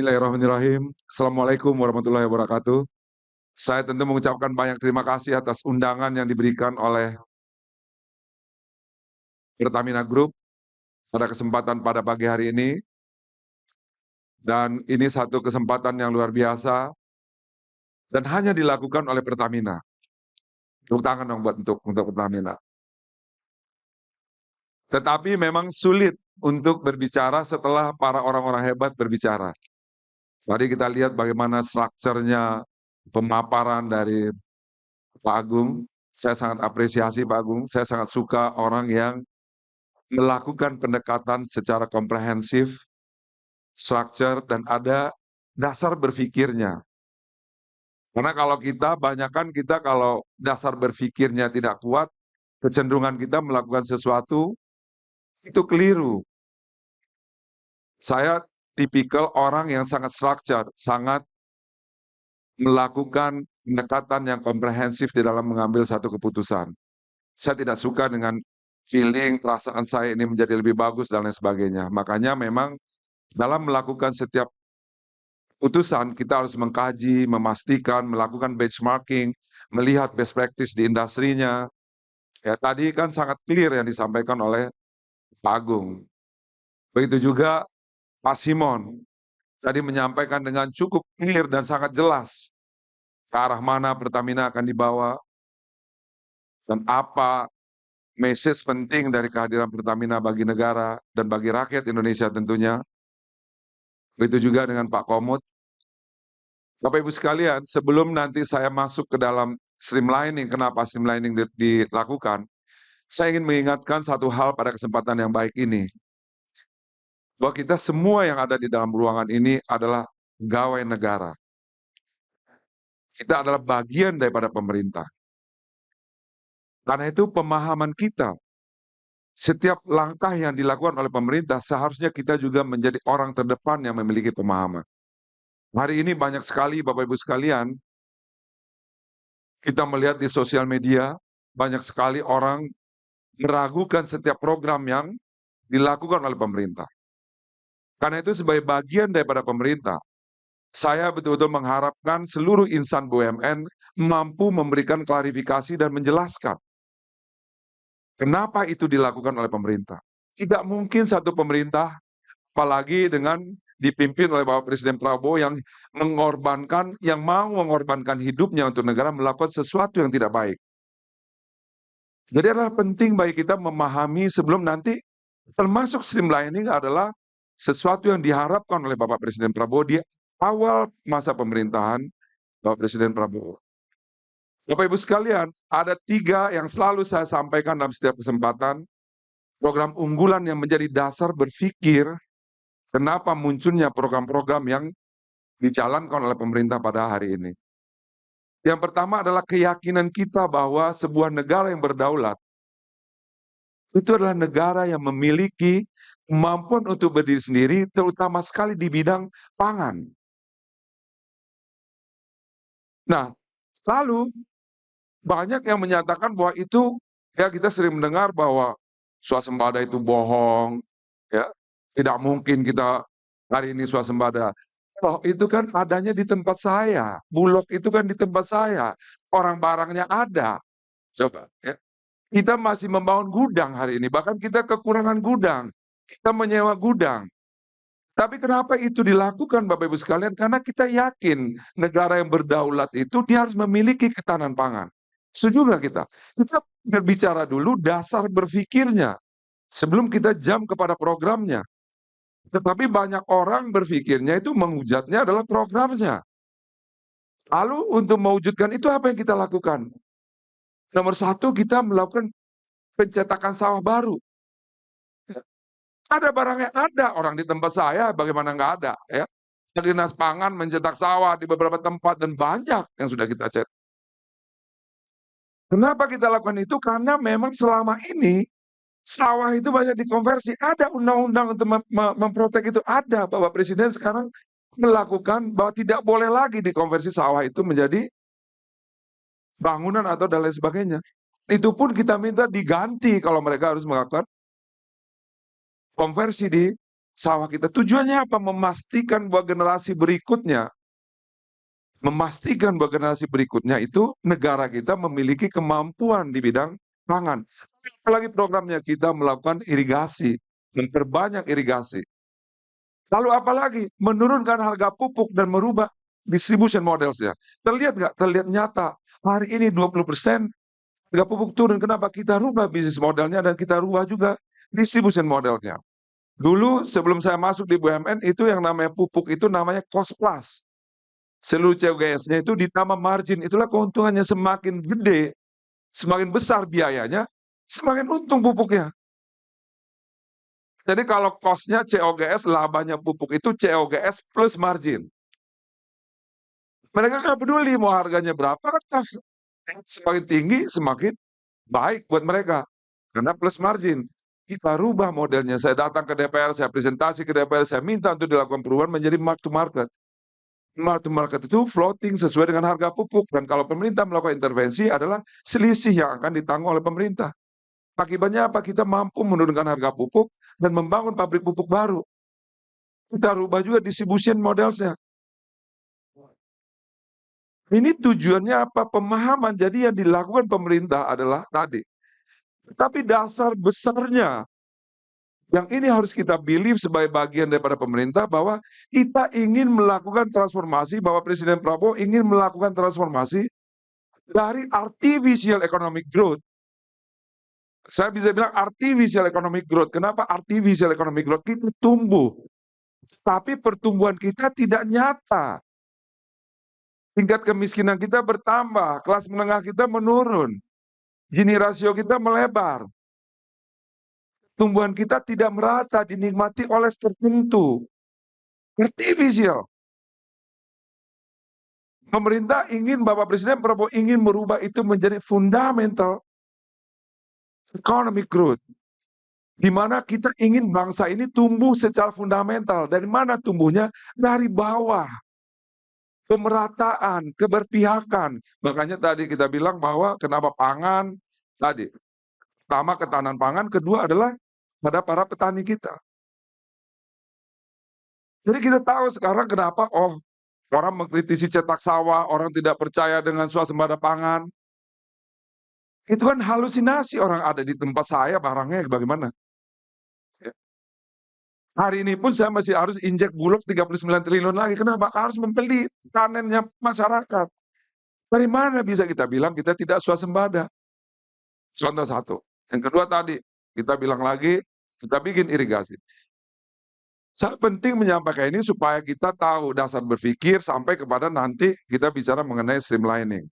Bismillahirrahmanirrahim. Assalamualaikum warahmatullahi wabarakatuh. Saya tentu mengucapkan banyak terima kasih atas undangan yang diberikan oleh Pertamina Group pada kesempatan pada pagi hari ini. Dan ini satu kesempatan yang luar biasa dan hanya dilakukan oleh Pertamina. Tepuk tangan dong buat untuk Pertamina. Tetapi memang sulit untuk berbicara setelah para orang-orang hebat berbicara. Tadi kita lihat bagaimana strukturnya pemaparan dari Pak Agung. Saya sangat apresiasi Pak Agung, saya sangat suka orang yang melakukan pendekatan secara komprehensif, structure, dan ada dasar berpikirnya. Karena kalau kita, banyakkan kita kalau dasar berpikirnya tidak kuat, kecenderungan kita melakukan sesuatu itu keliru. Saya tipikal orang yang sangat structure, sangat melakukan pendekatan yang komprehensif di dalam mengambil satu keputusan. Saya tidak suka dengan feeling, perasaan saya ini menjadi lebih bagus dan lain sebagainya. Makanya memang dalam melakukan setiap putusan, kita harus mengkaji, memastikan, melakukan benchmarking, melihat best practice di industrinya. Ya, tadi kan sangat clear yang disampaikan oleh Pak Agung. Begitu juga Pak Simon, tadi menyampaikan dengan cukup clear dan sangat jelas ke arah mana Pertamina akan dibawa, dan apa message penting dari kehadiran Pertamina bagi negara dan bagi rakyat Indonesia tentunya. Begitu juga dengan Pak Komut. Bapak Ibu sekalian, sebelum nanti saya masuk ke dalam streamlining, kenapa streamlining dilakukan, saya ingin mengingatkan satu hal pada kesempatan yang baik ini. Bahwa kita semua yang ada di dalam ruangan ini adalah pegawai negara. Kita adalah bagian daripada pemerintah. Karena itu pemahaman kita, setiap langkah yang dilakukan oleh pemerintah, seharusnya kita juga menjadi orang terdepan yang memiliki pemahaman. Hari ini banyak sekali Bapak Ibu sekalian, kita melihat di sosial media, banyak sekali orang meragukan setiap program yang dilakukan oleh pemerintah. Karena itu sebagai bagian daripada pemerintah, saya betul-betul mengharapkan seluruh insan BUMN mampu memberikan klarifikasi dan menjelaskan kenapa itu dilakukan oleh pemerintah. Tidak mungkin satu pemerintah, apalagi dengan dipimpin oleh Bapak Presiden Prabowo yang mau mengorbankan hidupnya untuk negara melakukan sesuatu yang tidak baik. Jadi adalah penting bagi kita memahami sebelum nanti, termasuk streamlining adalah sesuatu yang diharapkan oleh Bapak Presiden Prabowo di awal masa pemerintahan Bapak Presiden Prabowo. Bapak Ibu sekalian, ada 3 yang selalu saya sampaikan dalam setiap kesempatan, program unggulan yang menjadi dasar berpikir kenapa munculnya program-program yang dijalankan oleh pemerintah pada hari ini. Yang pertama adalah keyakinan kita bahwa sebuah negara yang berdaulat itu adalah negara yang memiliki kemampuan untuk berdiri sendiri, terutama sekali di bidang pangan. Nah, lalu banyak yang menyatakan bahwa itu, ya kita sering mendengar bahwa swasembada itu bohong, ya tidak mungkin kita hari ini swasembada. Oh, itu kan adanya di tempat saya, Bulog itu kan di tempat saya, orang barangnya ada. Coba, ya. Kita masih membangun gudang hari ini, bahkan kita kekurangan gudang. Kita menyewa gudang. Tapi kenapa itu dilakukan Bapak Ibu sekalian? Karena kita yakin negara yang berdaulat itu dia harus memiliki ketahanan pangan. Setuju nggak kita? Kita berbicara dulu dasar berpikirnya sebelum kita jam kepada programnya. Tetapi banyak orang berpikirnya itu menghujatnya adalah programnya. Lalu untuk mewujudkan itu apa yang kita lakukan? Nomor 1, kita melakukan pencetakan sawah baru. Ada barangnya, ada orang di tempat saya, bagaimana nggak ada, ya. Dinas Pangan mencetak sawah di beberapa tempat dan banyak yang sudah kita cetak. Kenapa kita lakukan itu? Karena memang selama ini sawah itu banyak dikonversi. Ada undang-undang untuk memprotek itu, ada. Bapak Presiden sekarang melakukan bahwa tidak boleh lagi dikonversi sawah itu menjadi bangunan atau dan lain sebagainya. Itu pun kita minta diganti kalau mereka harus melakukan konversi di sawah kita. Tujuannya apa? Memastikan bahwa generasi berikutnya itu negara kita memiliki kemampuan di bidang pangan. Apalagi programnya kita melakukan irigasi, memperbanyak irigasi. Lalu apalagi? Menurunkan harga pupuk dan merubah distribution models-nya. Terlihat nggak? Terlihat nyata. Hari ini 20% harga pupuk turun. Kenapa? Kita rubah bisnis modelnya dan kita rubah juga distribution modelnya. Dulu sebelum saya masuk di BUMN itu yang namanya pupuk itu namanya cost plus. Seluruh COGS-nya itu ditambah margin. Itulah keuntungannya, semakin gede, semakin besar biayanya, semakin untung pupuknya. Jadi kalau cost-nya COGS, labanya pupuk itu COGS plus margin. Mereka nggak peduli mau harganya berapa, semakin tinggi semakin baik buat mereka. Karena plus margin. Kita rubah modelnya. Saya datang ke DPR, saya presentasi ke DPR, saya minta untuk dilakukan perubahan menjadi mark to market. Mark to market itu floating sesuai dengan harga pupuk. Dan kalau pemerintah melakukan intervensi adalah selisih yang akan ditanggung oleh pemerintah. Akibatnya apa? Kita mampu menurunkan harga pupuk dan membangun pabrik pupuk baru. Kita rubah juga distribution modelsnya. Ini tujuannya apa? Pemahaman. Jadi yang dilakukan pemerintah adalah tadi. Tapi dasar besarnya, yang ini harus kita believe sebagai bagian daripada pemerintah, bahwa kita ingin melakukan transformasi, bahwa Presiden Prabowo ingin melakukan transformasi dari artificial economic growth. Saya bisa bilang artificial economic growth. Kenapa artificial economic growth? Kita tumbuh, tapi pertumbuhan kita tidak nyata. Tingkat kemiskinan kita bertambah, kelas menengah kita menurun, Gini rasio kita melebar. Tumbuhan kita tidak merata, dinikmati oleh tertentu. Artificial. Pemerintah ingin, Bapak Presiden Prabowo ingin merubah itu menjadi fundamental economic growth. Di mana kita ingin bangsa ini tumbuh secara fundamental. Dari mana tumbuhnya? Dari bawah. Pemerataan, keberpihakan. Makanya tadi kita bilang bahwa kenapa pangan, tadi. Pertama ketahanan pangan, kedua adalah pada para petani kita. Jadi kita tahu sekarang kenapa, orang mengkritisi cetak sawah, orang tidak percaya dengan swasembada pangan. Itu kan halusinasi, orang ada di tempat saya, barangnya bagaimana. Ya. Hari ini pun saya masih harus injek bulog 39 triliun lagi. Kenapa? Harus membeli panennya masyarakat. Dari mana bisa kita bilang kita tidak swasembada? Contoh satu. Yang kedua tadi, kita bilang lagi, kita bikin irigasi. Sangat penting menyampaikan ini supaya kita tahu dasar berpikir sampai kepada nanti kita bicara mengenai streamlining.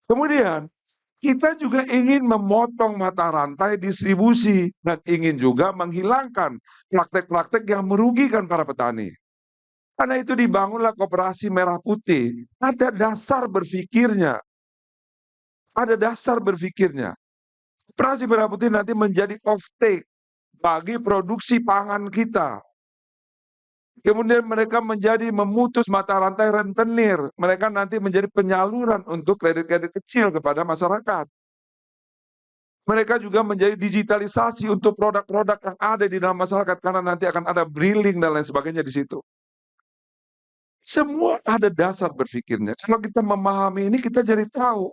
Kemudian, kita juga ingin memotong mata rantai distribusi dan ingin juga menghilangkan praktek-praktek yang merugikan para petani. Karena itu dibangunlah koperasi merah putih. Ada dasar berpikirnya. Ada dasar berpikirnya. Koperasi merah putih nanti menjadi off-take bagi produksi pangan kita. Kemudian mereka menjadi memutus mata rantai rentenir. Mereka nanti menjadi penyaluran untuk kredit-kredit kecil kepada masyarakat. Mereka juga menjadi digitalisasi untuk produk-produk yang ada di dalam masyarakat. Karena nanti akan ada briling dan lain sebagainya di situ. Semua ada dasar berpikirnya. Kalau kita memahami ini, kita jadi tahu.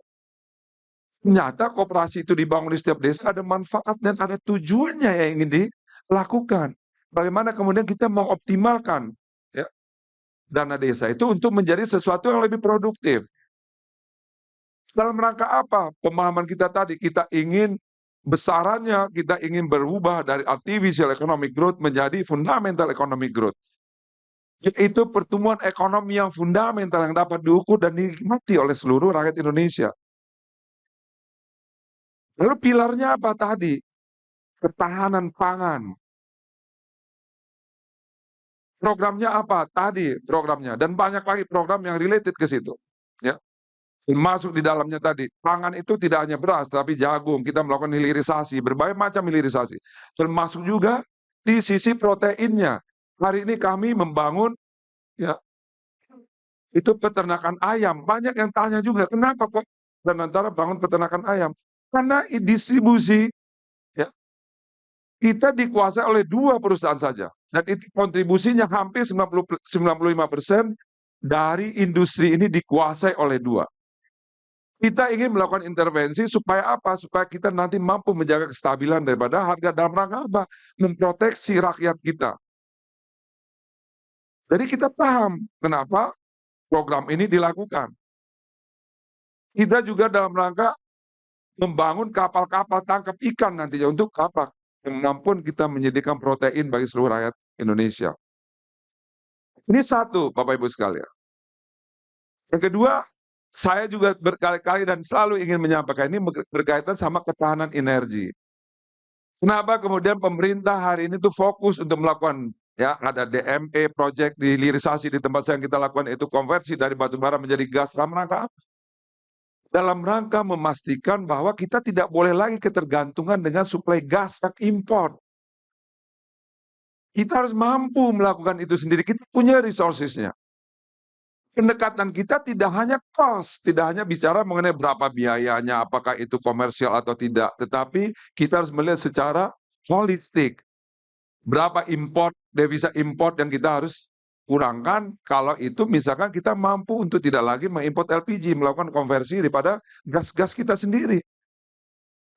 Ternyata koperasi itu dibangun di setiap desa, ada manfaat dan ada tujuannya yang ingin dilakukan. Bagaimana kemudian kita mengoptimalkan ya, dana desa itu untuk menjadi sesuatu yang lebih produktif. Dalam rangka apa? Pemahaman kita tadi, kita ingin besarannya, kita ingin berubah dari artificial economic growth menjadi fundamental economic growth. Yaitu pertumbuhan ekonomi yang fundamental yang dapat diukur dan dinikmati oleh seluruh rakyat Indonesia. Lalu pilarnya apa tadi? Ketahanan pangan. Programnya apa? Tadi programnya. Dan banyak lagi program yang related ke situ. Ya. Masuk di dalamnya tadi. Pangan itu tidak hanya beras, tapi jagung. Kita melakukan hilirisasi, berbagai macam hilirisasi. Termasuk juga di sisi proteinnya. Hari ini kami membangun ya itu peternakan ayam. Banyak yang tanya juga, kenapa kok Danantara bangun peternakan ayam? Karena distribusi ya, kita dikuasai oleh 2 perusahaan saja. Dan itu kontribusinya hampir 95% dari industri ini dikuasai oleh dua. Kita ingin melakukan intervensi supaya apa? Supaya kita nanti mampu menjaga kestabilan daripada harga dalam rangka apa? Memproteksi rakyat kita. Jadi kita paham kenapa program ini dilakukan. Kita juga dalam rangka membangun kapal-kapal tangkap ikan nantinya untuk apa? Kemampuan kita menyediakan protein bagi seluruh rakyat Indonesia. Ini satu, Bapak Ibu sekalian. Yang kedua, saya juga berkali-kali dan selalu ingin menyampaikan ini berkaitan sama ketahanan energi. Kenapa kemudian pemerintah hari ini tuh fokus untuk melakukan ya ada DME project di hilirisasi di tempat yang kita lakukan itu konversi dari batu bara menjadi gas dalam rangka apa? Dalam rangka memastikan bahwa kita tidak boleh lagi ketergantungan dengan suplai gas yang impor. Kita harus mampu melakukan itu sendiri, kita punya resources-nya. Pendekatan kita tidak hanya cost, tidak hanya bicara mengenai berapa biayanya, apakah itu komersial atau tidak, tetapi kita harus melihat secara holistik. Berapa import, devisa import yang kita harus kurangkan kalau itu misalkan kita mampu untuk tidak lagi mengimport LPG, melakukan konversi daripada gas-gas kita sendiri.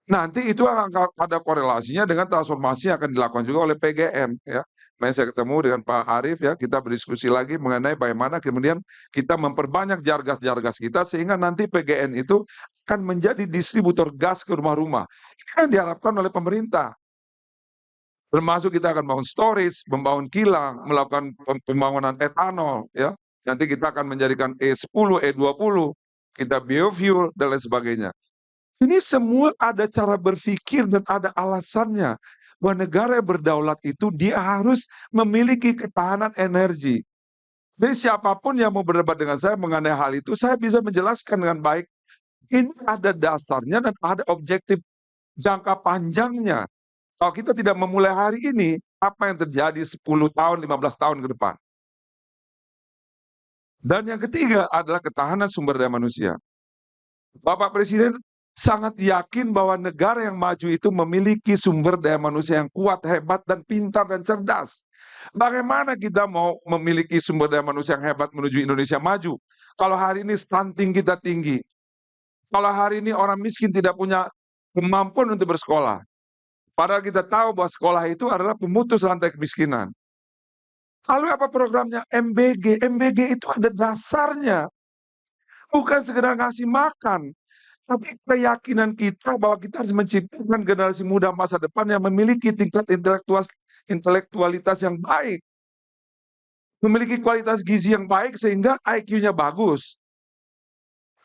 Nanti itu akan ada korelasinya dengan transformasi yang akan dilakukan juga oleh PGN ya. Kemarin saya ketemu dengan Pak Arief ya, kita berdiskusi lagi mengenai bagaimana kemudian kita memperbanyak jar-gas kita sehingga nanti PGN itu akan menjadi distributor gas ke rumah-rumah. Itu yang diharapkan oleh pemerintah. Termasuk kita akan bangun storage, membangun kilang, melakukan pembangunan etanol ya. Nanti kita akan menjadikan E10, E20, kita biofuel dan lain sebagainya. Ini semua ada cara berpikir dan ada alasannya. Bahwa negara yang berdaulat itu dia harus memiliki ketahanan energi. Jadi siapapun yang mau berdebat dengan saya mengenai hal itu, saya bisa menjelaskan dengan baik. Ini ada dasarnya dan ada objektif jangka panjangnya. Kalau kita tidak memulai hari ini, apa yang terjadi 10 tahun, 15 tahun ke depan? Dan yang ketiga adalah ketahanan sumber daya manusia. Bapak Presiden sangat yakin bahwa negara yang maju itu memiliki sumber daya manusia yang kuat, hebat, dan pintar dan cerdas. Bagaimana kita mau memiliki sumber daya manusia yang hebat menuju Indonesia maju? Kalau hari ini stunting kita tinggi, kalau hari ini orang miskin tidak punya kemampuan untuk bersekolah, padahal kita tahu bahwa sekolah itu adalah pemutus rantai kemiskinan. Lalu apa programnya? MBG. MBG itu ada dasarnya. Bukan sekedar ngasih makan, tapi keyakinan kita bahwa kita harus menciptakan generasi muda masa depan yang memiliki tingkat intelektualitas yang baik. Memiliki kualitas gizi yang baik sehingga IQ-nya bagus.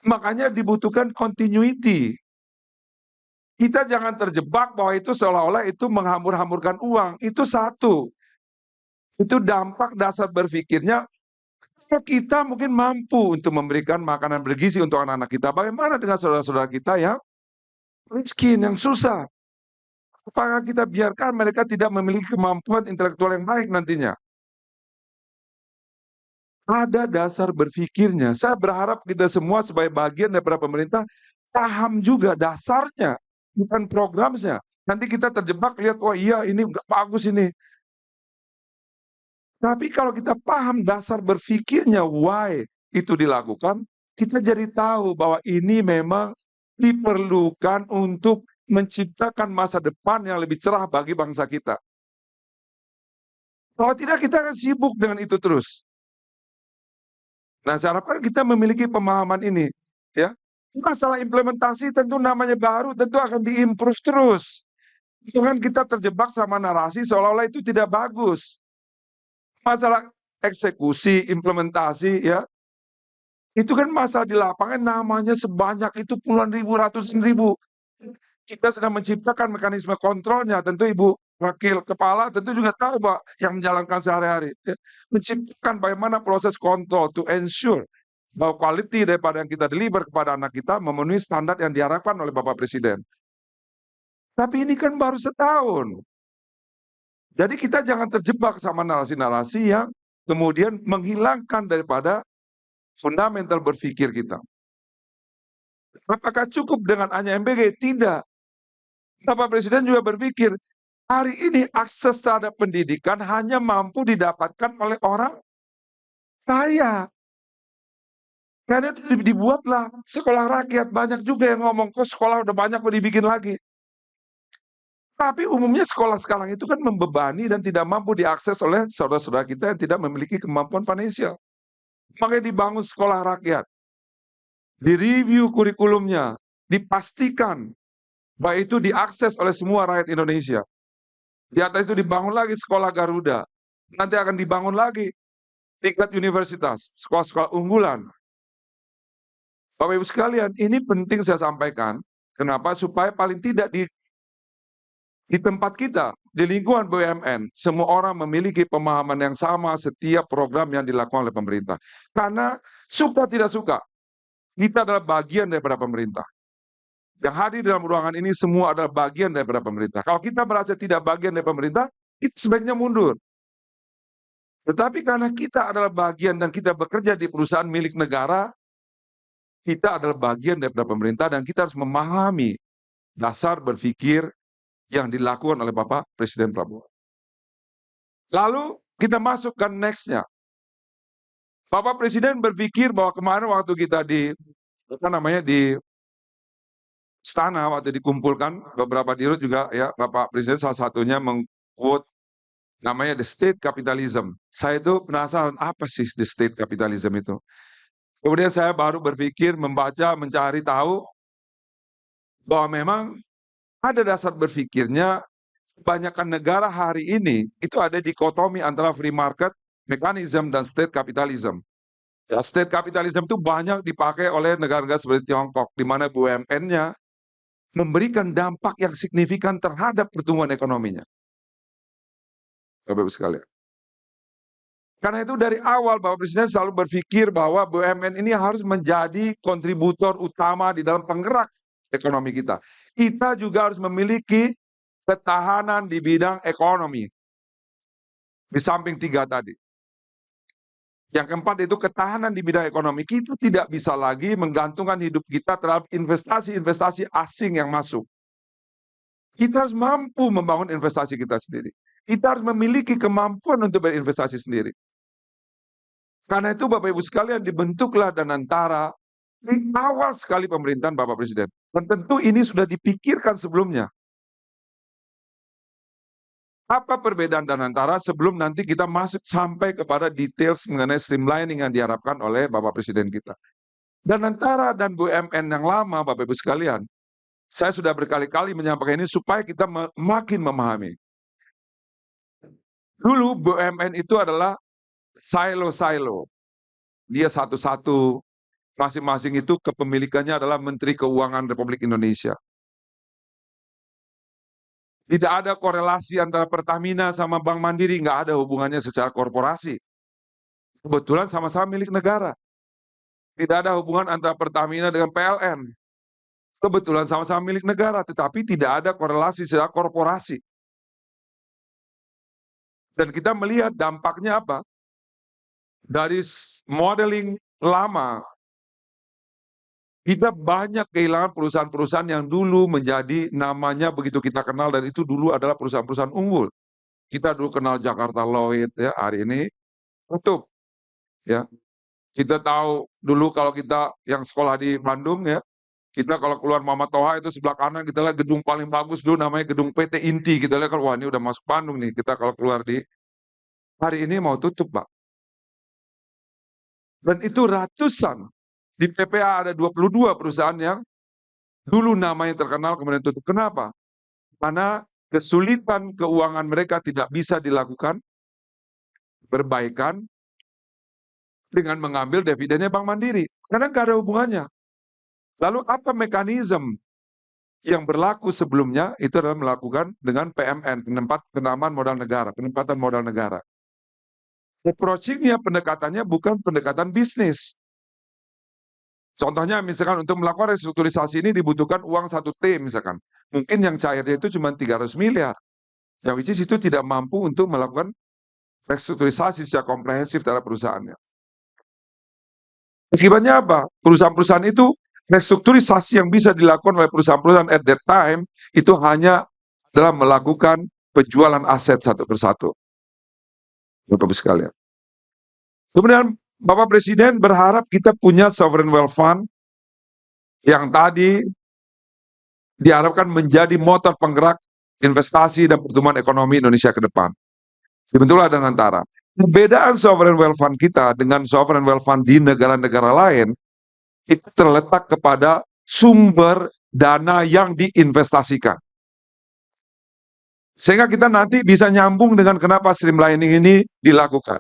Makanya dibutuhkan continuity. Kita jangan terjebak bahwa itu seolah-olah itu menghambur-hamburkan uang. Itu satu. Itu dampak dasar berpikirnya. Kita mungkin mampu untuk memberikan makanan bergizi untuk anak-anak kita. Bagaimana dengan saudara-saudara kita yang miskin, yang susah? Apakah kita biarkan mereka tidak memiliki kemampuan intelektual yang baik nantinya? Ada dasar berpikirnya. Saya berharap kita semua sebagai bagian daripada pemerintah paham juga dasarnya, bukan programnya. Nanti kita terjebak lihat, oh iya ini nggak bagus ini. Tapi kalau kita paham dasar berpikirnya, why itu dilakukan, kita jadi tahu bahwa ini memang diperlukan untuk menciptakan masa depan yang lebih cerah bagi bangsa kita. Kalau tidak, kita akan sibuk dengan itu terus. Nah, saya harapkan kita memiliki pemahaman ini, ya. Masalah implementasi tentu namanya baru, tentu akan diimprove terus. Jangan kita terjebak sama narasi seolah-olah itu tidak bagus. Masalah eksekusi, implementasi, ya, itu kan masalah di lapangan namanya sebanyak itu puluhan ribu, ratusan ribu. Kita sedang menciptakan mekanisme kontrolnya, tentu Ibu Wakil Kepala tentu juga tahu Pak yang menjalankan sehari-hari. Ya. Menciptakan bagaimana proses kontrol to ensure bahwa quality daripada yang kita deliver kepada anak kita memenuhi standar yang diharapkan oleh Bapak Presiden. Tapi ini kan baru setahun. Jadi kita jangan terjebak sama narasi-narasi yang kemudian menghilangkan daripada fundamental berpikir kita. Apakah cukup dengan hanya MBG? Tidak. Bapak Presiden juga berpikir, Hari ini akses terhadap pendidikan hanya mampu didapatkan oleh orang kaya. Karena dibuatlah sekolah rakyat, banyak juga yang ngomong, "Kok sekolah udah banyak kok dibikin lagi." Tapi umumnya sekolah sekarang itu kan membebani dan tidak mampu diakses oleh saudara-saudara kita yang tidak memiliki kemampuan finansial. Makanya dibangun sekolah rakyat, direview kurikulumnya, dipastikan bahwa itu diakses oleh semua rakyat Indonesia. Di atas itu dibangun lagi sekolah Garuda, nanti akan dibangun lagi tingkat universitas, sekolah-sekolah unggulan. Bapak Ibu sekalian, ini penting saya sampaikan. Kenapa? Supaya paling tidak di tempat kita, di lingkungan BUMN, semua orang memiliki pemahaman yang sama setiap program yang dilakukan oleh pemerintah. Karena suka tidak suka, kita adalah bagian daripada pemerintah. Yang hadir dalam ruangan ini semua adalah bagian daripada pemerintah. Kalau kita merasa tidak bagian dari pemerintah, itu sebaiknya mundur. Tetapi karena kita adalah bagian dan kita bekerja di perusahaan milik negara, kita adalah bagian daripada pemerintah dan kita harus memahami dasar berpikir yang dilakukan oleh Bapak Presiden Prabowo. Lalu kita masuk ke next-nya. Bapak Presiden berpikir bahwa kemarin waktu kita di istana, waktu dikumpulkan beberapa dirut juga ya, Bapak Presiden salah satunya meng-quote namanya the state capitalism. Saya itu penasaran apa sih the state capitalism itu. Kemudian saya baru berpikir, membaca, mencari tahu bahwa memang ada dasar berpikirnya. Kebanyakan negara hari ini itu ada dikotomi antara free market mechanism dan state capitalism. Ya, state capitalism itu banyak dipakai oleh negara-negara seperti Tiongkok, di mana BUMN-nya memberikan dampak yang signifikan terhadap pertumbuhan ekonominya. Bapak Ibu sekalian. Karena itu dari awal Bapak Presiden selalu berpikir bahwa BUMN ini harus menjadi kontributor utama di dalam penggerak ekonomi kita. Kita juga harus memiliki ketahanan di bidang ekonomi. Di samping 3 tadi. Yang keempat itu ketahanan di bidang ekonomi. Kita tidak bisa lagi menggantungkan hidup kita terhadap investasi-investasi asing yang masuk. Kita harus mampu membangun investasi kita sendiri. Kita harus memiliki kemampuan untuk berinvestasi sendiri. Karena itu Bapak Ibu sekalian dibentuklah Danantara di awal sekali pemerintahan Bapak Presiden. Dan tentu ini sudah dipikirkan sebelumnya. Apa perbedaan Danantara sebelum nanti kita masuk sampai kepada details mengenai streamlining yang diharapkan oleh Bapak Presiden kita. Danantara dan BUMN yang lama, Bapak Ibu sekalian, saya sudah berkali-kali menyampaikan ini supaya kita makin memahami. Dulu BUMN itu adalah silo-silo. Dia satu-satu, masing-masing itu kepemilikannya adalah Menteri Keuangan Republik Indonesia. Tidak ada korelasi antara Pertamina sama Bank Mandiri, nggak ada hubungannya secara korporasi. Kebetulan sama-sama milik negara. Tidak ada hubungan antara Pertamina dengan PLN. Kebetulan sama-sama milik negara, tetapi tidak ada korelasi secara korporasi. Dan kita melihat dampaknya apa? Dari modeling lama, kita banyak kehilangan perusahaan-perusahaan yang dulu menjadi namanya begitu kita kenal dan itu dulu adalah perusahaan-perusahaan unggul. Kita dulu kenal Jakarta Lloyd ya, hari ini tutup ya. Kita tahu dulu kalau kita yang sekolah di Bandung ya, kita kalau keluar Mama Toha itu sebelah kanan kita lihat gedung paling bagus dulu namanya gedung PT Inti. Kita lihat kan wah ini udah masuk Bandung nih. Kita kalau keluar hari ini mau tutup, Pak. Dan itu ratusan. Di PPA ada 22 perusahaan yang dulu namanya terkenal kemudian tutup. Kenapa? Karena kesulitan keuangan mereka tidak bisa dilakukan perbaikan dengan mengambil dividennya Bank Mandiri. Karena nggak ada hubungannya. Lalu apa mekanisme yang berlaku sebelumnya? Itu adalah melakukan dengan PMN, penempatan modal negara. Approaching-nya, pendekatannya bukan pendekatan bisnis. Contohnya misalkan untuk melakukan restrukturisasi ini dibutuhkan uang 1T misalkan. Mungkin yang cairnya itu cuma 300 miliar. Yang which is itu tidak mampu untuk melakukan restrukturisasi secara komprehensif terhadap perusahaannya. Akibatnya apa? Perusahaan-perusahaan itu restrukturisasi yang bisa dilakukan oleh perusahaan-perusahaan at that time itu hanya adalah melakukan penjualan aset satu persatu. Bapak-Ibu sekalian. Kemudian Bapak Presiden berharap kita punya sovereign wealth fund yang tadi diharapkan menjadi motor penggerak investasi dan pertumbuhan ekonomi Indonesia ke depan. Dibentuklah Danantara. Perbedaan sovereign wealth fund kita dengan sovereign wealth fund di negara-negara lain itu terletak kepada sumber dana yang diinvestasikan. Sehingga kita nanti bisa nyambung dengan kenapa streamlining ini dilakukan.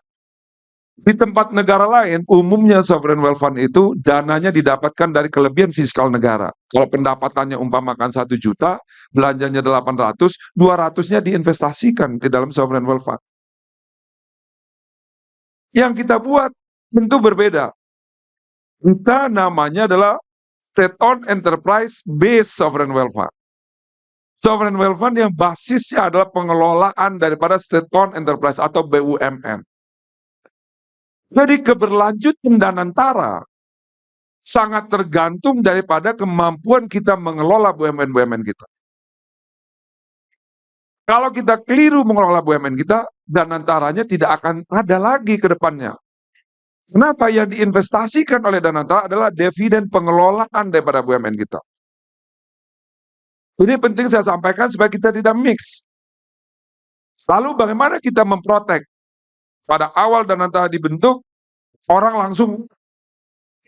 Di tempat negara lain, umumnya sovereign wealth fund itu dananya didapatkan dari kelebihan fiskal negara. Kalau pendapatannya umpamakan 1 juta, belanjanya 800, 200-nya diinvestasikan di dalam sovereign wealth fund. Yang kita buat tentu berbeda. Kita namanya adalah state-owned enterprise based sovereign wealth fund. Sovereign wealth fund yang basisnya adalah pengelolaan daripada state-owned enterprise atau BUMN. Jadi keberlanjutan Danantara sangat tergantung daripada kemampuan kita mengelola BUMN-BUMN kita. Kalau kita keliru mengelola BUMN kita, Danantaranya tidak akan ada lagi ke depannya. Kenapa? Yang diinvestasikan oleh Danantara adalah dividen pengelolaan daripada BUMN kita. Ini penting saya sampaikan supaya kita tidak mix. Lalu bagaimana kita memprotek? Pada awal Danantara dibentuk, orang langsung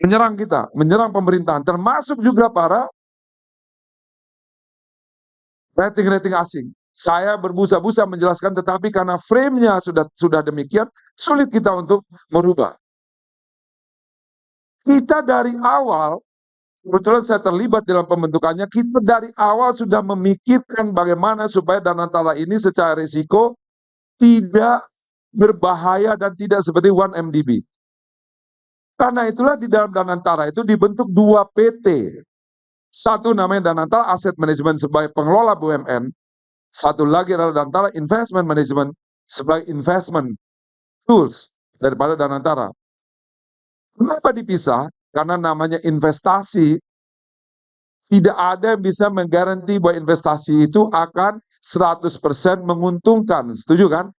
menyerang kita, menyerang pemerintahan, termasuk juga para rating-rating asing. Saya berbusa-busa menjelaskan, tetapi karena frame-nya sudah demikian, sulit kita untuk merubah. Kita dari awal, kebetulan saya terlibat dalam pembentukannya, kita dari awal sudah memikirkan bagaimana supaya Danantara ini secara risiko tidak berbahaya dan tidak seperti 1MDB. Karena itulah di dalam Danantara itu dibentuk 2 PT. Satu namanya Danantara Asset Management sebagai pengelola BUMN. Satu lagi adalah Danantara Investment Management sebagai investment tools daripada Danantara. Kenapa dipisah? Karena namanya investasi, tidak ada yang bisa menggaranti bahwa investasi itu akan 100% menguntungkan. Setuju kan?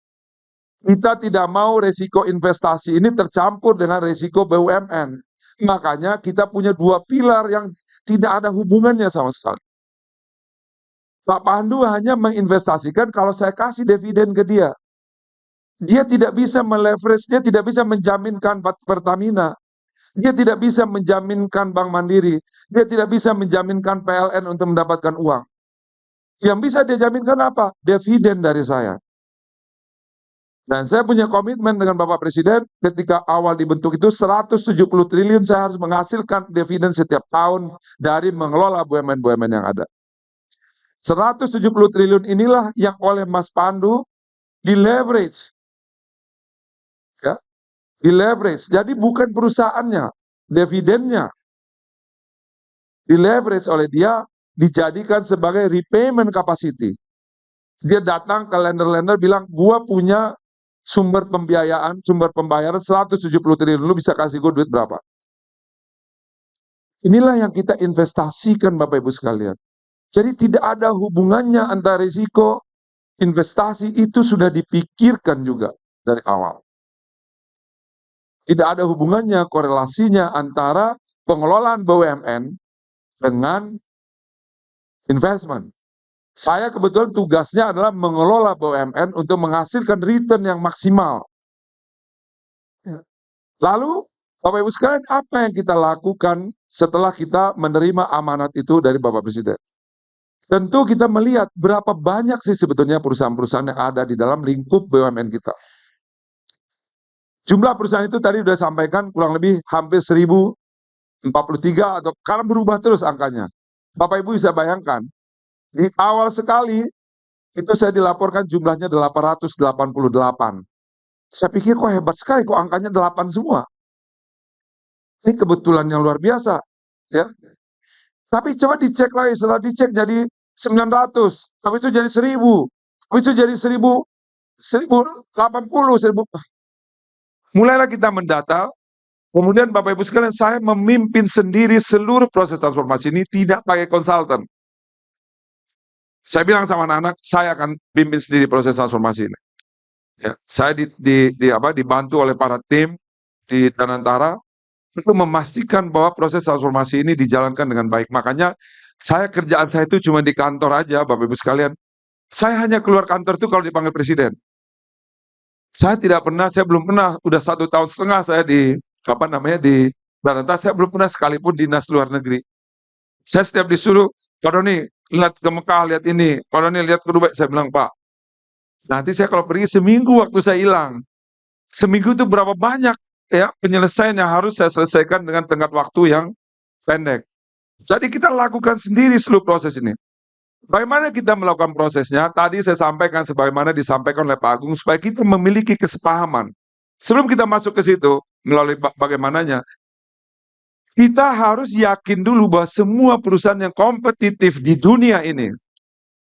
Kita tidak mau resiko investasi ini tercampur dengan resiko BUMN. Makanya kita punya 2 pilar yang tidak ada hubungannya sama sekali. Pak Pandu hanya menginvestasikan kalau saya kasih dividen ke dia. Dia tidak bisa meleverage, dia tidak bisa menjaminkan Pertamina. Dia tidak bisa menjaminkan Bank Mandiri. Dia tidak bisa menjaminkan PLN untuk mendapatkan uang. Yang bisa dia jaminkan apa? Dividen dari saya. Dan saya punya komitmen dengan Bapak Presiden ketika awal dibentuk itu 170 triliun saya harus menghasilkan dividen setiap tahun dari mengelola BUMN-BUMN yang ada. 170 triliun inilah yang oleh Mas Pandu di leverage. Ya, di leverage. Jadi bukan perusahaannya, dividennya di leverage oleh dia, dijadikan sebagai repayment capacity. Dia datang ke lender-lender bilang, gua punya sumber pembiayaan, sumber pembayaran 170 triliun, lu bisa kasih gue duit berapa? Inilah yang kita investasikan Bapak Ibu sekalian. Jadi tidak ada hubungannya antara risiko, investasi itu sudah dipikirkan juga dari awal. Tidak ada hubungannya, korelasinya antara pengelolaan BUMN dengan investment. Saya kebetulan tugasnya adalah mengelola BUMN untuk menghasilkan return yang maksimal. Lalu, Bapak Ibu sekalian, apa yang kita lakukan setelah kita menerima amanat itu dari Bapak Presiden? Tentu kita melihat berapa banyak sih sebetulnya perusahaan-perusahaan yang ada di dalam lingkup BUMN kita. Jumlah perusahaan itu tadi sudah sampaikan kurang lebih hampir 1043 atau karena berubah terus angkanya. Bapak Ibu bisa bayangkan, di awal sekali itu saya dilaporkan jumlahnya 888. Saya pikir kok hebat sekali, kok angkanya 8 semua. Ini kebetulan yang luar biasa. Ya. Tapi coba dicek lagi, setelah dicek jadi 900, tapi itu jadi 1000, tapi itu jadi 1000, 1080, 1000. Mulailah kita mendata, kemudian Bapak Ibu sekalian, saya memimpin sendiri seluruh proses transformasi ini tidak pakai konsultan. Saya bilang sama anak-anak, saya akan pimpin sendiri proses transformasi ini. Ya, saya dibantu oleh para tim di Danantara untuk memastikan bahwa proses transformasi ini dijalankan dengan baik. Makanya kerjaan saya itu cuma di kantor aja, Bapak Ibu sekalian. Saya hanya keluar kantor itu kalau dipanggil presiden. Saya belum pernah, udah 1,5 tahun saya di Danantara, saya belum pernah sekalipun dinas luar negeri. Saya setiap disuruh, Pak Doni, lihat ke Mekah, lihat ini, Pak Doni, lihat ke Dubai. Saya bilang, Pak, nanti saya kalau pergi seminggu waktu saya hilang. Seminggu itu berapa banyak ya penyelesaian yang harus saya selesaikan dengan tenggat waktu yang pendek. Jadi kita lakukan sendiri seluruh proses ini. Bagaimana kita melakukan prosesnya? Tadi saya sampaikan sebagaimana disampaikan oleh Pak Agung, supaya kita memiliki kesepahaman. Sebelum kita masuk ke situ, melalui bagaimananya, kita harus yakin dulu bahwa semua perusahaan yang kompetitif di dunia ini,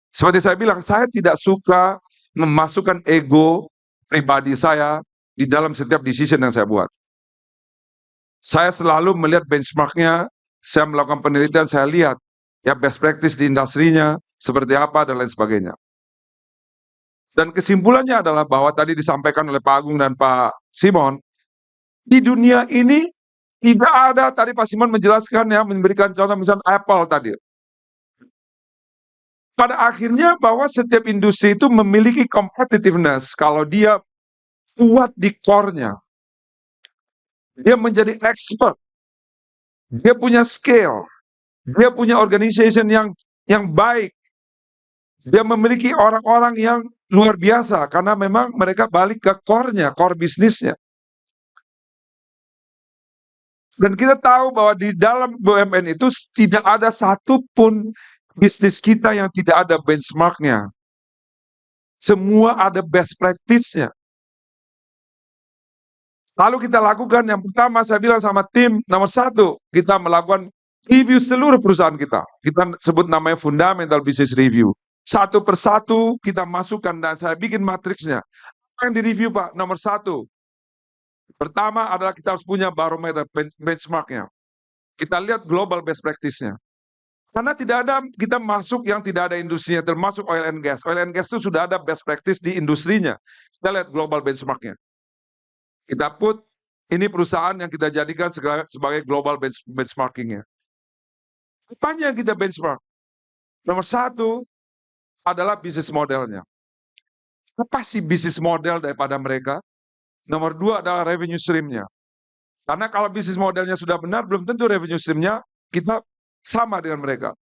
seperti saya bilang, saya tidak suka memasukkan ego pribadi saya di dalam setiap decision yang saya buat. Saya selalu melihat benchmarknya, saya melakukan penelitian, saya lihat ya best practice di industrinya, seperti apa, dan lain sebagainya. Dan kesimpulannya adalah bahwa tadi disampaikan oleh Pak Agung dan Pak Simon, di dunia ini tidak ada, tadi Pak Simon menjelaskan ya, memberikan contoh misalnya Apple tadi. Pada akhirnya bahwa setiap industri itu memiliki competitiveness kalau dia kuat di core-nya. Dia menjadi expert. Dia punya skill. Dia punya organization yang baik. Dia memiliki orang-orang yang luar biasa karena memang mereka balik ke core-nya, core bisnisnya. Dan kita tahu bahwa di dalam BUMN itu tidak ada satupun bisnis kita yang tidak ada benchmark-nya. Semua ada best practice-nya. Lalu kita lakukan yang pertama, saya bilang sama tim, nomor 1, kita melakukan review seluruh perusahaan kita. Kita sebut namanya fundamental business review. Satu persatu kita masukkan dan saya bikin matriksnya. Apa yang direview, Pak? Nomor 1. Pertama adalah kita harus punya barometer benchmark-nya. Kita lihat global best practice-nya. Karena tidak ada, kita masuk yang tidak ada industrinya, termasuk oil and gas. Oil and gas itu sudah ada best practice di industrinya. Kita lihat global benchmark-nya. Kita put, ini perusahaan yang kita jadikan sebagai global benchmarking-nya. Apanya yang kita benchmark? Nomor 1 adalah bisnis modelnya. Apa sih bisnis model daripada mereka? Nomor 2 adalah revenue stream-nya. Karena kalau bisnis modelnya sudah benar, belum tentu revenue stream-nya kita sama dengan mereka.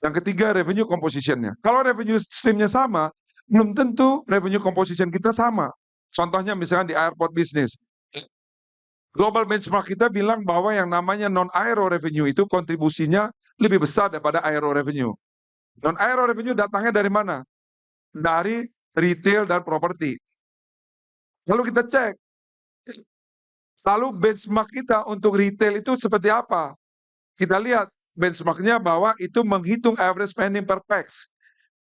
Yang ketiga, revenue composition-nya. Kalau revenue stream-nya sama, belum tentu revenue composition kita sama. Contohnya misalnya di airport business. Global benchmark kita bilang bahwa yang namanya non-aero revenue itu kontribusinya lebih besar daripada aero revenue. Non-aero revenue datangnya dari mana? Dari retail dan properti. Lalu kita cek. Lalu benchmark kita untuk retail itu seperti apa? Kita lihat benchmarknya bahwa itu menghitung average spending per pax.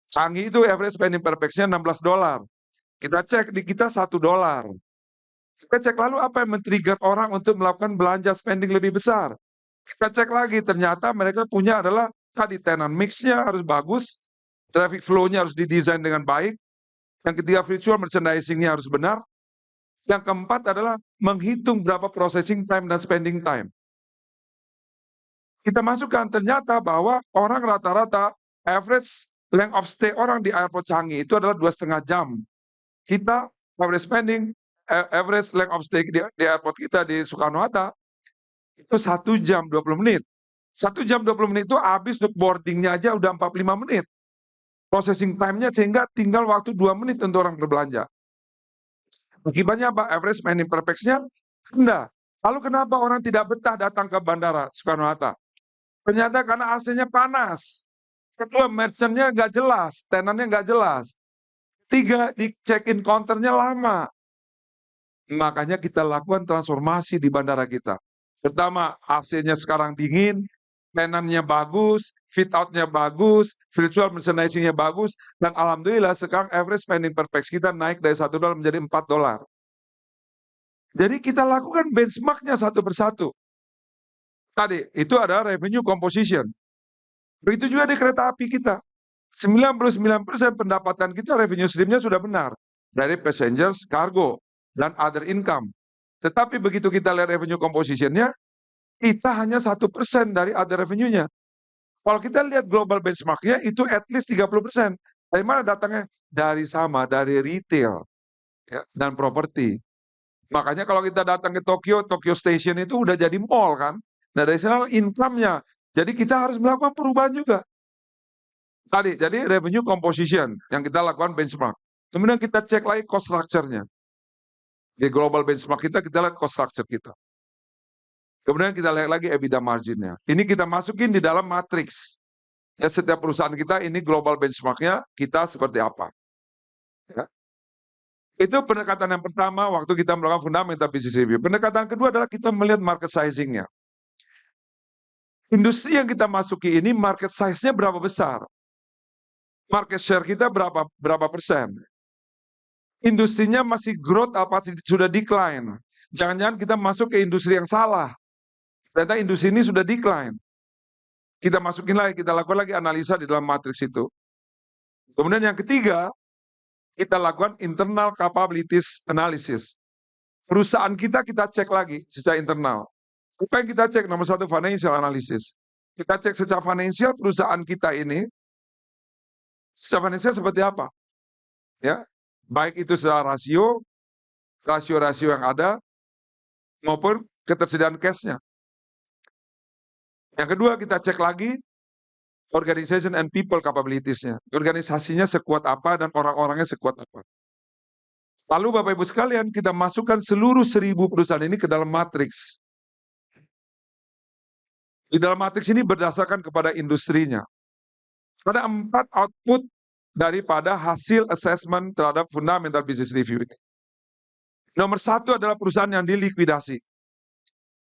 Canggih itu average spending per pax-nya $16. Kita cek di kita $1. Kita cek lalu apa yang men-trigger orang untuk melakukan belanja spending lebih besar. Kita cek lagi, ternyata mereka punya adalah tadi tenant mix-nya harus bagus, traffic flow-nya harus didesain dengan baik, yang ketiga virtual merchandising-nya harus benar, yang keempat adalah menghitung berapa processing time dan spending time. Kita masukkan, ternyata bahwa orang rata-rata average length of stay orang di airport Changi itu adalah 2,5 jam. Kita average spending, average length of stay di airport kita di Soekarno-Hatta itu 1 jam 20 menit. 1 jam 20 menit itu habis untuk boardingnya aja udah 45 menit. Processing time-nya sehingga tinggal waktu 2 menit untuk orang berbelanja. Akibatnya apa? Average spending per pax-nya rendah. Lalu kenapa orang tidak betah datang ke bandara Soekarno-Hatta? Ternyata karena AC-nya panas. Kedua, merchant-nya nggak jelas, tenannya nggak jelas. 3, di check-in counter-nya lama. Makanya kita lakukan transformasi di bandara kita. Pertama, AC-nya sekarang dingin, tenannya bagus, fit out-nya bagus, virtual merchandising-nya bagus, dan alhamdulillah sekarang average spending per pax kita naik dari $1 menjadi $4. Jadi kita lakukan benchmark-nya satu persatu. Tadi, itu adalah revenue composition. Begitu juga di kereta api kita. 99% pendapatan kita revenue stream-nya sudah benar. Dari passengers, cargo, dan other income. Tetapi begitu kita lihat revenue composition-nya, kita hanya 1% dari other revenue-nya. Kalau kita lihat global benchmark-nya, itu at least 30%. Dari mana datangnya? Dari dari retail ya, dan properti. Makanya kalau kita datang ke Tokyo Station itu udah jadi mall kan. Nah dari sana income-nya. Jadi kita harus melakukan perubahan juga. Tadi, jadi revenue composition yang kita lakukan benchmark. Kemudian kita cek lagi cost structure-nya. Di global benchmark kita lihat cost structure kita. Kemudian kita lihat lagi EBITDA margin-nya. Ini kita masukin di dalam matriks. Ya, setiap perusahaan kita ini global benchmark-nya kita seperti apa. Ya. Itu pendekatan yang pertama waktu kita melakukan fundamental business review. Pendekatan kedua adalah kita melihat market sizing-nya. Industri yang kita masuki ini market size-nya berapa besar? Market share kita berapa persen? Industrinya masih growth apa sudah decline? Jangan-jangan kita masuk ke industri yang salah. Ternyata industri ini sudah decline. Kita masukin lagi, kita lakukan lagi analisa di dalam matriks itu. Kemudian yang ketiga, kita lakukan internal capabilities analysis. Perusahaan kita cek lagi secara internal. Apa yang kita cek? Nomor satu, financial analysis. Kita cek secara financial perusahaan kita ini, secara financial seperti apa? Ya, baik itu secara rasio yang ada, maupun ketersediaan cash-nya. Yang kedua, kita cek lagi organization and people capabilities-nya. Organisasinya sekuat apa dan orang-orangnya sekuat apa. Lalu Bapak Ibu sekalian, kita masukkan seluruh 1000 perusahaan ini ke dalam matriks. Di dalam matriks ini berdasarkan kepada industrinya. Ada 4 output daripada hasil assessment terhadap fundamental business review ini. Nomor 1 adalah perusahaan yang dilikuidasi.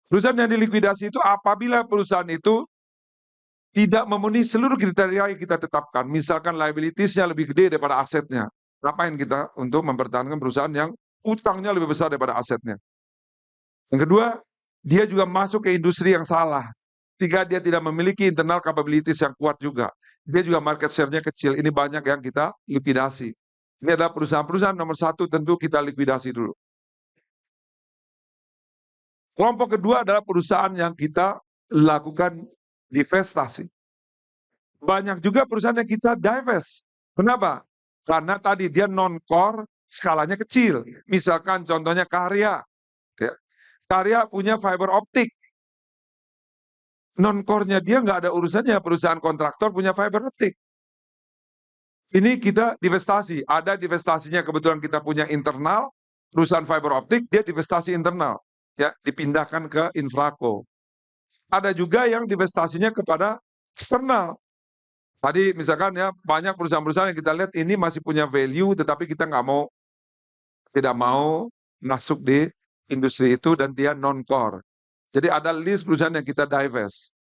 Perusahaan yang dilikuidasi itu apabila perusahaan itu tidak memenuhi seluruh kriteria yang kita tetapkan. Misalkan liabilities-nya lebih gede daripada asetnya. Ngapain kita untuk mempertahankan perusahaan yang utangnya lebih besar daripada asetnya? Yang kedua, dia juga masuk ke industri yang salah. Tiga, dia tidak memiliki internal capabilities yang kuat juga. Dia juga market share-nya kecil. Ini banyak yang kita likuidasi. Ini adalah perusahaan-perusahaan nomor 1 tentu kita likuidasi dulu. Kelompok kedua adalah perusahaan yang kita lakukan divestasi. Banyak juga perusahaan yang kita divest. Kenapa? Karena tadi dia non-core, skalanya kecil. Misalkan contohnya Karya. Ya. Karya punya fiber optik. Non-core-nya dia nggak ada urusannya. Perusahaan kontraktor punya fiber optik. Ini kita divestasi. Ada divestasinya kebetulan kita punya internal. Perusahaan fiber optik, dia divestasi internal. Ya, dipindahkan ke Infraco. Ada juga yang divestasinya kepada eksternal. Tadi misalkan ya banyak perusahaan-perusahaan yang kita lihat ini masih punya value, tetapi kita tidak mau masuk di industri itu dan dia non-core. Jadi ada list perusahaan yang kita divest.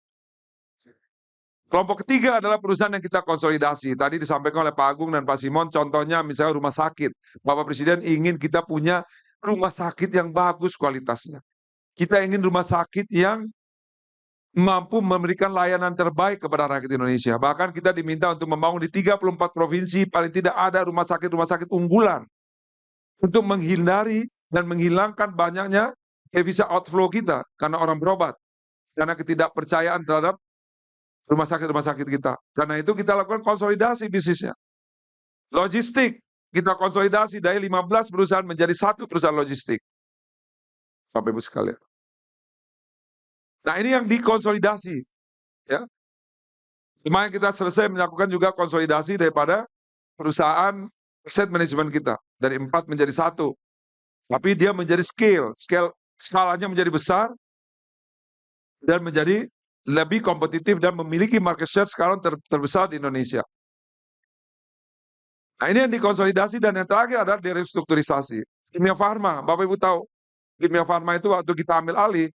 Kelompok ketiga adalah perusahaan yang kita konsolidasi. Tadi disampaikan oleh Pak Agung dan Pak Simon, contohnya misalnya rumah sakit. Bapak Presiden ingin kita punya rumah sakit yang bagus kualitasnya. Kita ingin rumah sakit yang mampu memberikan layanan terbaik kepada rakyat Indonesia. Bahkan kita diminta untuk membangun di 34 provinsi, paling tidak ada rumah sakit unggulan. Untuk menghindari dan menghilangkan banyaknya devisa outflow kita, karena orang berobat. Karena ketidakpercayaan terhadap rumah sakit kita. Karena itu kita lakukan konsolidasi bisnisnya. Logistik, kita konsolidasi dari 15 perusahaan menjadi 1 perusahaan logistik. Bapak Ibu sekalian. Nah ini yang dikonsolidasi. Ya. Kemarin kita selesai melakukan juga konsolidasi daripada perusahaan asset management kita. Dari 4 menjadi 1. Tapi dia menjadi skalanya menjadi besar, dan menjadi lebih kompetitif dan memiliki market share sekarang terbesar di Indonesia. Nah ini yang dikonsolidasi, dan yang terakhir adalah direstrukturisasi. Kimia Farma, Bapak Ibu tahu, Kimia Farma itu waktu kita ambil alih,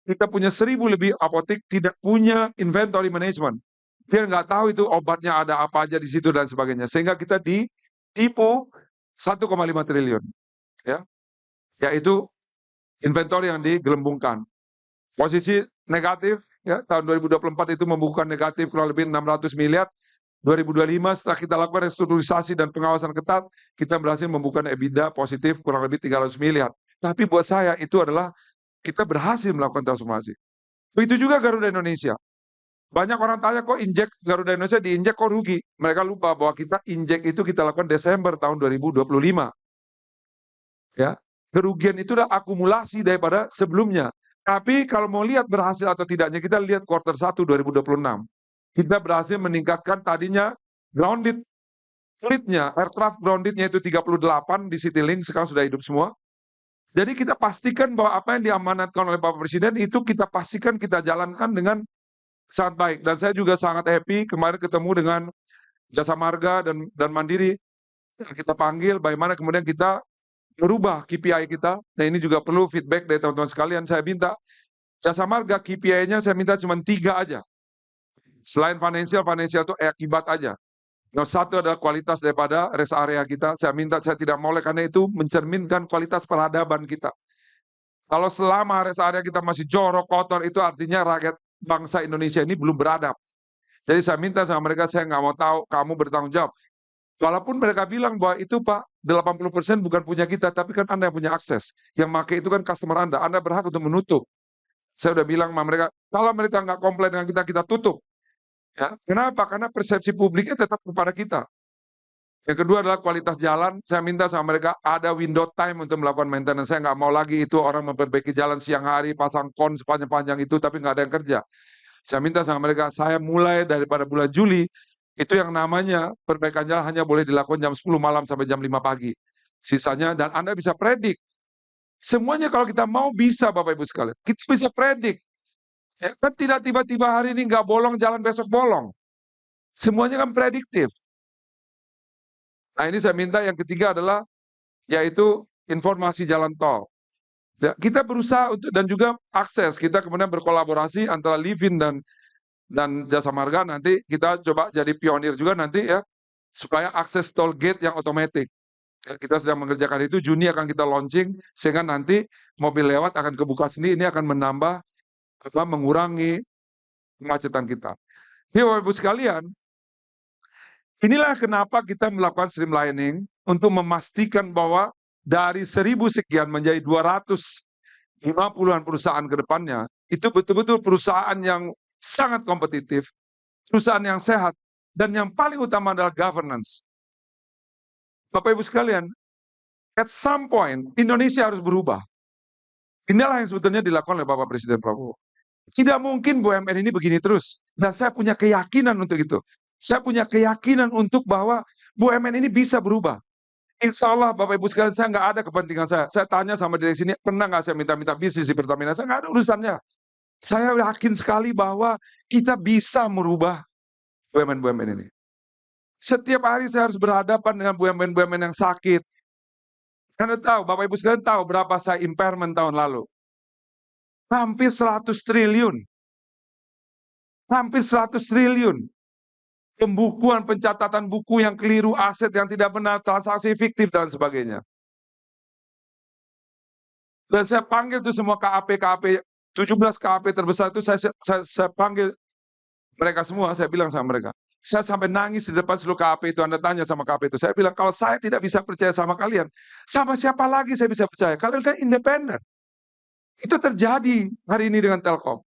kita punya 1000 lebih apotek tidak punya inventory management. Dia nggak tahu itu obatnya ada apa aja di situ dan sebagainya. Sehingga kita ditipu 1,5 triliun. Ya. Yaitu inventory yang digelembungkan. Posisi negatif, ya, tahun 2024 itu membukukan negatif kurang lebih 600 miliar. 2025 setelah kita lakukan restrukturisasi dan pengawasan ketat, kita berhasil membuka EBITDA positif kurang lebih 300 miliar. Tapi buat saya itu adalah kita berhasil melakukan transformasi. Begitu juga Garuda Indonesia. Banyak orang tanya kok injek Garuda Indonesia diinjek kok rugi. Mereka lupa bahwa kita injek itu kita lakukan Desember tahun 2025. Ya, kerugian itu adalah akumulasi daripada sebelumnya. Tapi kalau mau lihat berhasil atau tidaknya, kita lihat kuartal 1 2026. Kita berhasil meningkatkan tadinya grounded fleet-nya, aircraft grounded-nya itu 38 di Citylink, sekarang sudah hidup semua. Jadi kita pastikan bahwa apa yang diamanatkan oleh Bapak Presiden itu kita pastikan kita jalankan dengan sangat baik. Dan saya juga sangat happy kemarin ketemu dengan Jasa Marga dan Mandiri. Kita panggil bagaimana kemudian kita merubah KPI kita. Nah ini juga perlu feedback dari teman-teman sekalian. Saya minta Jasa Marga KPI-nya saya minta cuma 3 aja. Selain financial itu akibat aja. Yang satu adalah kualitas daripada rest area kita. Saya tidak mau karena itu mencerminkan kualitas peradaban kita. Kalau selama rest area kita masih jorok, kotor, itu artinya rakyat bangsa Indonesia ini belum beradab. Jadi saya minta sama mereka, saya nggak mau tahu, kamu bertanggung jawab. Walaupun mereka bilang bahwa itu Pak, 80% bukan punya kita, tapi kan Anda yang punya akses. Yang pakai itu kan customer Anda berhak untuk menutup. Saya udah bilang sama mereka, kalau mereka nggak komplain dengan kita, kita tutup. Ya, kenapa? Karena persepsi publiknya tetap kepada kita. Yang kedua adalah kualitas jalan. Saya minta sama mereka ada window time untuk melakukan maintenance. Saya nggak mau lagi itu orang memperbaiki jalan siang hari, pasang kon sepanjang-panjang itu, tapi nggak ada yang kerja. Saya minta sama mereka, saya mulai daripada bulan Juli, itu yang namanya perbaikan jalan hanya boleh dilakukan jam 10 malam sampai jam 5 pagi. Sisanya, dan Anda bisa predik. Semuanya kalau kita mau bisa Bapak Ibu sekalian. Kita bisa predik. Ya, kan tidak tiba-tiba hari ini nggak bolong, jalan besok bolong. Semuanya kan prediktif. Nah ini saya minta yang ketiga adalah, yaitu informasi jalan tol. Ya, kita berusaha untuk, dan juga akses, kita kemudian berkolaborasi antara Livin dan Jasa Marga, nanti kita coba jadi pionir juga nanti ya, supaya akses tol gate yang otomatis. Ya, kita sedang mengerjakan itu, Juni akan kita launching, sehingga nanti mobil lewat akan kebuka sendiri, ini akan menambah, mengurangi kemacetan kita. Jadi Bapak Ibu sekalian, inilah kenapa kita melakukan streamlining, untuk memastikan bahwa dari 1.000 sekian menjadi 250-an perusahaan ke depannya, itu betul-betul perusahaan yang sangat kompetitif, perusahaan yang sehat, dan yang paling utama adalah governance. Bapak Ibu sekalian, at some point Indonesia harus berubah. Inilah yang sebetulnya dilakukan oleh Bapak Presiden Prabowo. Tidak mungkin BUMN ini begini terus. Dan saya punya keyakinan untuk itu. Saya punya keyakinan untuk bahwa BUMN ini bisa berubah. Insya Allah Bapak Ibu sekalian, saya nggak ada kepentingan saya. Saya tanya sama direksi ini, pernah nggak saya minta-minta bisnis di Pertamina? Saya nggak ada urusannya. Saya yakin sekali bahwa kita bisa merubah BUMN-BUMN ini. Setiap hari saya harus berhadapan dengan BUMN-BUMN yang sakit. Karena tahu, Bapak Ibu sekalian tahu berapa saya impairment tahun lalu. Hampir 100 triliun. Hampir 100 triliun. Pembukuan, pencatatan buku yang keliru, aset yang tidak benar, transaksi fiktif, dan sebagainya. Dan saya panggil itu semua KAP, 17 KAP terbesar itu saya panggil mereka semua, saya bilang sama mereka. Saya sampai nangis di depan seluruh KAP itu, Anda tanya sama KAP itu. Saya bilang, kalau saya tidak bisa percaya sama kalian, sama siapa lagi saya bisa percaya? Kalian kan independen. Itu terjadi hari ini dengan Telkom.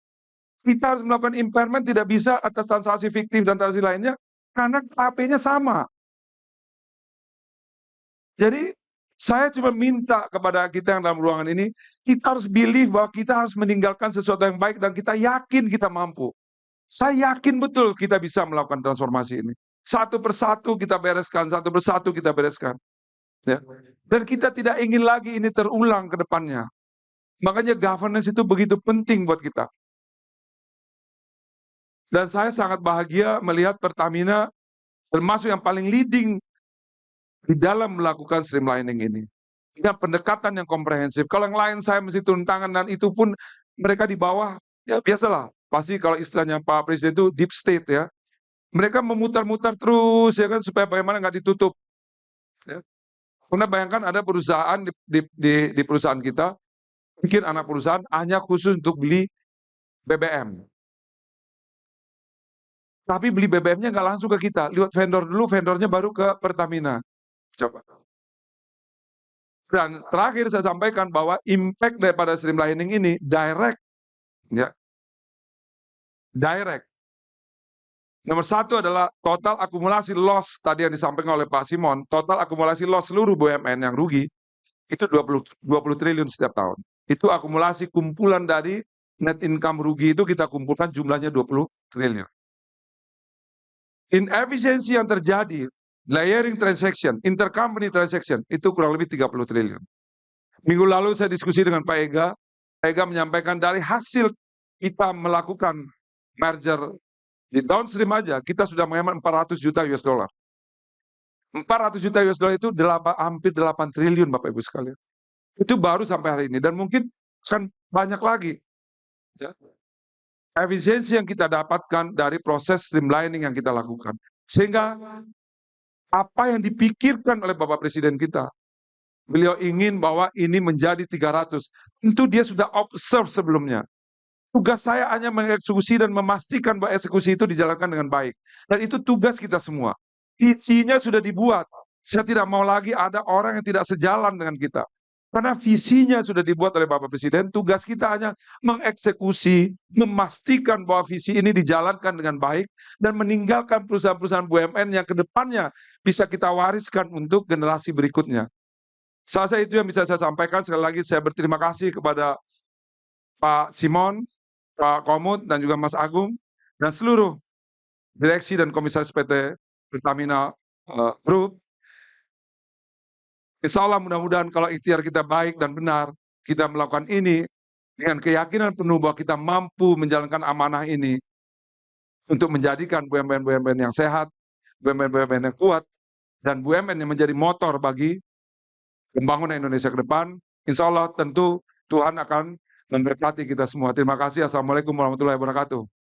Kita harus melakukan impairment, tidak bisa atas transaksi fiktif dan transaksi lainnya, karena KAP-nya sama. Jadi, saya cuma minta kepada kita yang dalam ruangan ini, kita harus believe bahwa kita harus meninggalkan sesuatu yang baik, dan kita yakin kita mampu. Saya yakin betul kita bisa melakukan transformasi ini. Satu persatu kita bereskan, satu persatu kita bereskan. Ya. Dan kita tidak ingin lagi ini terulang ke depannya. Makanya governance itu begitu penting buat kita. Dan saya sangat bahagia melihat Pertamina termasuk yang paling leading di dalam melakukan streamlining ini. Dengan pendekatan yang komprehensif. Kalau yang lain saya mesti turun tangan, dan itu pun mereka di bawah, ya biasalah. Pasti kalau istilahnya Pak Presiden itu deep state ya. Mereka memutar-mutar terus ya kan, supaya bagaimana nggak ditutup. Ya. Karena bayangkan ada perusahaan di perusahaan kita, bikin anak perusahaan hanya khusus untuk beli BBM. Tapi beli BBM-nya nggak langsung ke kita, lewat vendor dulu, vendornya baru ke Pertamina. Coba. Dan terakhir saya sampaikan bahwa impact daripada streamlining ini direct, ya, direct. Nomor satu adalah total akumulasi loss tadi yang disampaikan oleh Pak Simon, total akumulasi loss seluruh BUMN yang rugi itu 20 triliun setiap tahun. Itu akumulasi kumpulan dari net income rugi itu kita kumpulkan jumlahnya 20 triliun. Inefisiensi yang terjadi, layering transaction, intercompany transaction, itu kurang lebih 30 triliun. Minggu lalu saya diskusi dengan Pak Ega menyampaikan dari hasil kita melakukan merger di downstream aja, kita sudah menghemat 400 juta US dollar. 400 juta US dollar itu hampir 8 triliun Bapak Ibu sekalian. Itu baru sampai hari ini dan mungkin akan banyak lagi. Ya. Efisiensi yang kita dapatkan dari proses streamlining yang kita lakukan. Sehingga apa yang dipikirkan oleh Bapak Presiden kita, beliau ingin bahwa ini menjadi 300. Tentu dia sudah observe sebelumnya. Tugas saya hanya mengeksekusi dan memastikan bahwa eksekusi itu dijalankan dengan baik. Dan itu tugas kita semua. Visinya sudah dibuat. Saya tidak mau lagi ada orang yang tidak sejalan dengan kita. Karena visinya sudah dibuat oleh Bapak Presiden, tugas kita hanya mengeksekusi, memastikan bahwa visi ini dijalankan dengan baik, dan meninggalkan perusahaan-perusahaan BUMN yang kedepannya bisa kita wariskan untuk generasi berikutnya. Salah satu itu yang bisa saya sampaikan. Sekali lagi saya berterima kasih kepada Pak Simon, Pak Komut, dan juga Mas Agung, dan seluruh direksi dan komisaris PT Pertamina Group. Insya Allah mudah-mudahan kalau ikhtiar kita baik dan benar, kita melakukan ini dengan keyakinan penuh bahwa kita mampu menjalankan amanah ini untuk menjadikan BUMN-BUMN yang sehat, BUMN-BUMN yang kuat, dan BUMN yang menjadi motor bagi pembangunan Indonesia ke depan. Insya Allah tentu Tuhan akan memberkati kita semua. Terima kasih. Assalamualaikum warahmatullahi wabarakatuh.